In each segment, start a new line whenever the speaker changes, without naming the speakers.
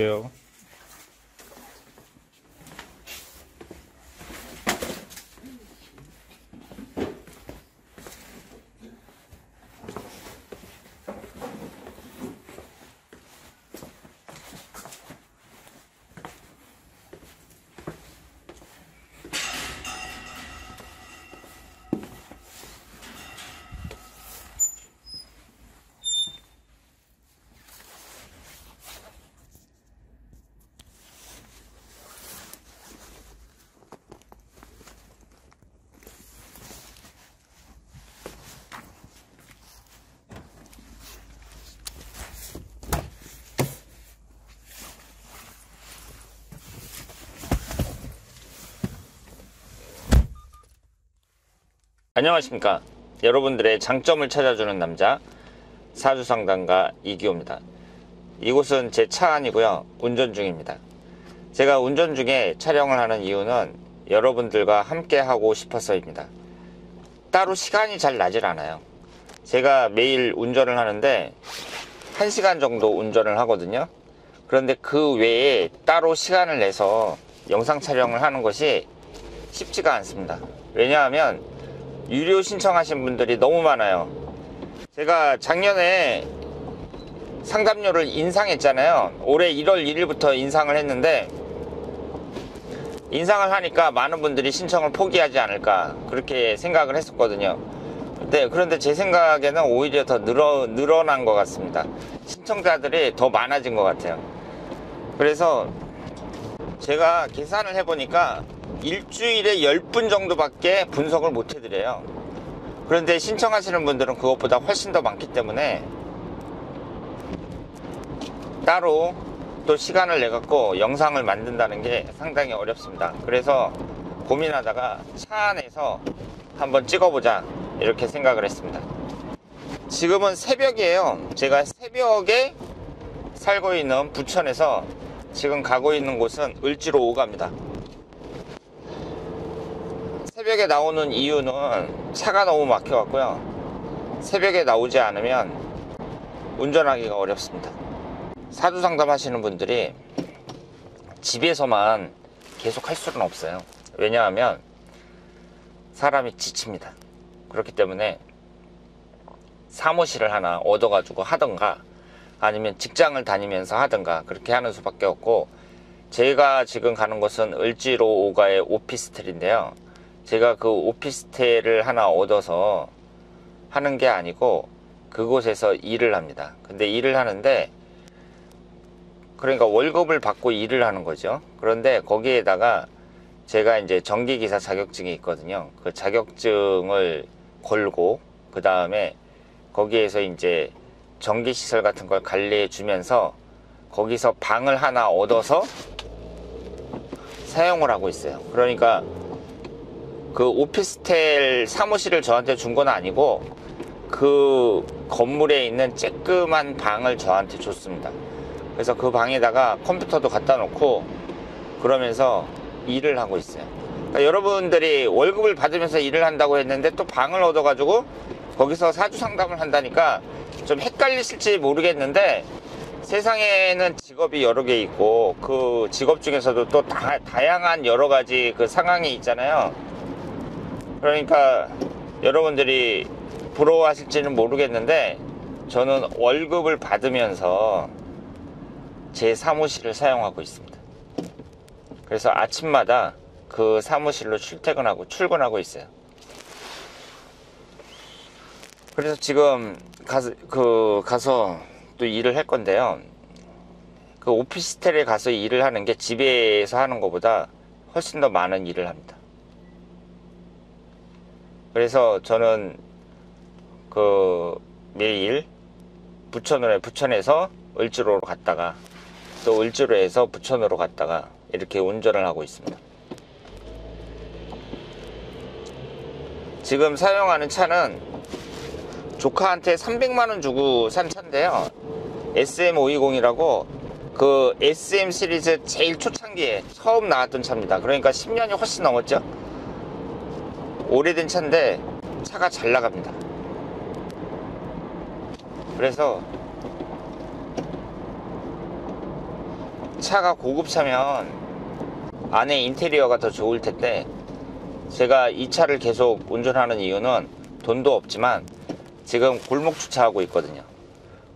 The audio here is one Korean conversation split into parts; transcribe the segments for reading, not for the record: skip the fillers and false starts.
볼게요.
안녕하십니까. 여러분들의 장점을 찾아주는 남자 사주상담가 이기호입니다. 이곳은 제 차 안이고요, 운전 중입니다. 제가 운전 중에 촬영을 하는 이유는 여러분들과 함께 하고 싶어서입니다. 따로 시간이 잘 나질 않아요. 제가 매일 운전을 하는데 1시간 정도 운전을 하거든요. 그런데 그 외에 따로 시간을 내서 영상 촬영을 하는 것이 쉽지가 않습니다. 왜냐하면 유료 신청하신 분들이 너무 많아요. 제가 작년에 상담료를 인상했잖아요. 올해 1월 1일부터 인상을 했는데, 인상을 하니까 많은 분들이 신청을 포기하지 않을까 그렇게 생각을 했었거든요. 그런데 제 생각에는 오히려 더 늘어난 것 같습니다. 신청자들이 더 많아진 것 같아요. 그래서 제가 계산을 해보니까 일주일에 10분 정도밖에 분석을 못 해드려요. 그런데 신청하시는 분들은 그것보다 훨씬 더 많기 때문에 따로 또 시간을 내갖고 영상을 만든다는 게 상당히 어렵습니다. 그래서 고민하다가 차 안에서 한번 찍어보자 이렇게 생각을 했습니다. 지금은 새벽이에요. 제가 새벽에 살고 있는 부천에서 지금 가고 있는 곳은 을지로 5가입니다. 새벽에 나오는 이유는 차가 너무 막혀갖고요, 새벽에 나오지 않으면 운전하기가 어렵습니다. 사주상담 하시는 분들이 집에서만 계속 할 수는 없어요. 왜냐하면 사람이 지칩니다. 그렇기 때문에 사무실을 하나 얻어가지고 하던가 아니면 직장을 다니면서 하던가 그렇게 하는 수밖에 없고, 제가 지금 가는 곳은 을지로 5가의 오피스텔인데요. 제가 그 오피스텔을 하나 얻어서 하는 게 아니고 그곳에서 일을 합니다. 근데 일을 하는데, 그러니까 월급을 받고 일을 하는 거죠. 그런데 거기에다가 제가 이제 전기기사 자격증이 있거든요. 그 자격증을 걸고 그 다음에 거기에서 이제 전기시설 같은 걸 관리해 주면서 거기서 방을 하나 얻어서 사용을 하고 있어요. 그러니까 그 오피스텔 사무실을 저한테 준 건 아니고 그 건물에 있는 쬐끄만 방을 저한테 줬습니다. 그래서 그 방에다가 컴퓨터도 갖다 놓고 그러면서 일을 하고 있어요. 그러니까 여러분들이 월급을 받으면서 일을 한다고 했는데 또 방을 얻어가지고 거기서 사주 상담을 한다니까 좀 헷갈리실지 모르겠는데, 세상에는 직업이 여러 개 있고 그 직업 중에서도 또 다양한 여러 가지 그 상황이 있잖아요. 그러니까 여러분들이 부러워하실지는 모르겠는데 저는 월급을 받으면서 제 사무실을 사용하고 있습니다. 그래서 아침마다 그 사무실로 출퇴근하고 출근하고 있어요. 그래서 지금 가서 또 일을 할 건데요. 그 오피스텔에 가서 일을 하는 게 집에서 하는 것보다 훨씬 더 많은 일을 합니다. 그래서 저는 그 매일 부천에서 을지로로 갔다가 또 을지로에서 부천으로 갔다가 이렇게 운전을 하고 있습니다. 지금 사용하는 차는 조카한테 300만원 주고 산 차인데요, SM520이라고 그 SM 시리즈 제일 초창기에 처음 나왔던 차입니다. 그러니까 10년이 훨씬 넘었죠. 오래된 차인데 차가 잘 나갑니다. 그래서 차가 고급차면 안에 인테리어가 더 좋을 텐데, 제가 이 차를 계속 운전하는 이유는 돈도 없지만 지금 골목 주차하고 있거든요.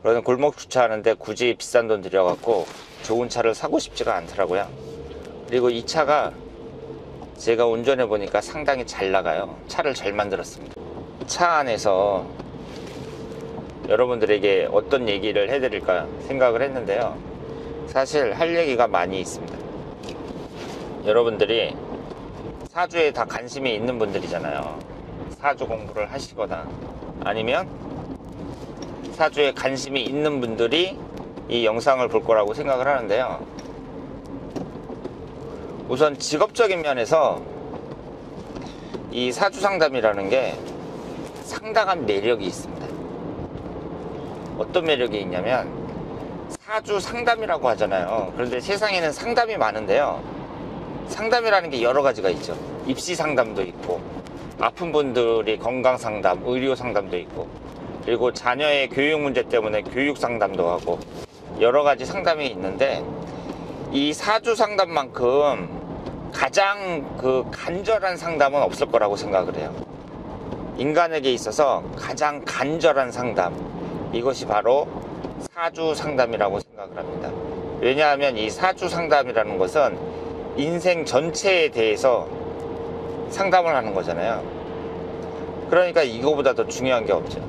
그러면 골목 주차하는데 굳이 비싼 돈 들여갖고 좋은 차를 사고 싶지가 않더라고요. 그리고 이 차가 제가 운전해 보니까 상당히 잘 나가요. 차를 잘 만들었습니다. 차 안에서 여러분들에게 어떤 얘기를 해드릴까 생각을 했는데요. 사실 할 얘기가 많이 있습니다. 여러분들이 사주에 다 관심이 있는 분들이잖아요. 사주 공부를 하시거나 아니면 사주에 관심이 있는 분들이 이 영상을 볼 거라고 생각을 하는데요. 우선 직업적인 면에서 이 사주 상담이라는 게 상당한 매력이 있습니다. 어떤 매력이 있냐면, 사주 상담이라고 하잖아요. 그런데 세상에는 상담이 많은데요, 상담이라는 게 여러 가지가 있죠. 입시 상담도 있고, 아픈 분들이 건강 상담, 의료 상담도 있고, 그리고 자녀의 교육 문제 때문에 교육 상담도 하고, 여러 가지 상담이 있는데, 이 사주 상담만큼 가장 간절한 상담은 없을 거라고 생각을 해요. 인간에게 있어서 가장 간절한 상담, 이것이 바로 사주 상담이라고 생각을 합니다. 왜냐하면 이 사주 상담이라는 것은 인생 전체에 대해서 상담을 하는 거잖아요. 그러니까 이거보다 더 중요한 게 없죠.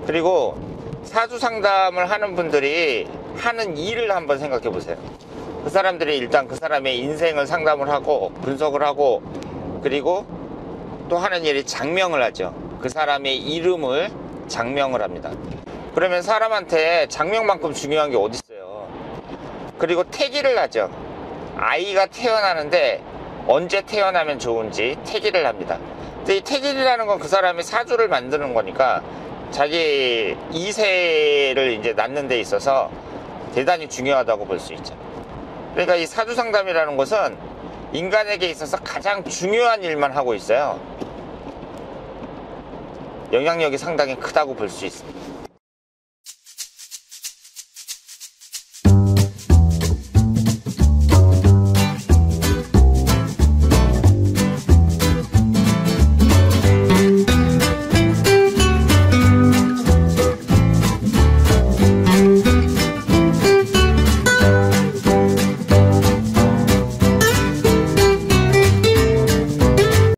그리고 사주 상담을 하는 분들이 하는 일을 한번 생각해 보세요. 그 사람들이 일단 그 사람의 인생을 상담을 하고 분석을 하고, 그리고 또 하는 일이 장명을 하죠. 그 사람의 이름을 장명을 합니다. 그러면 사람한테 장명만큼 중요한 게 어디 있어요. 그리고 태기를 하죠. 아이가 태어나는데 언제 태어나면 좋은지 태기를 합니다. 근데 이 태기라는 건 그 사람의 사주를 만드는 거니까 자기 2세를 이제 낳는 데 있어서 대단히 중요하다고 볼 수 있죠. 그러니까 이 사주 상담이라는 것은 인간에게 있어서 가장 중요한 일만 하고 있어요. 영향력이 상당히 크다고 볼 수 있습니다.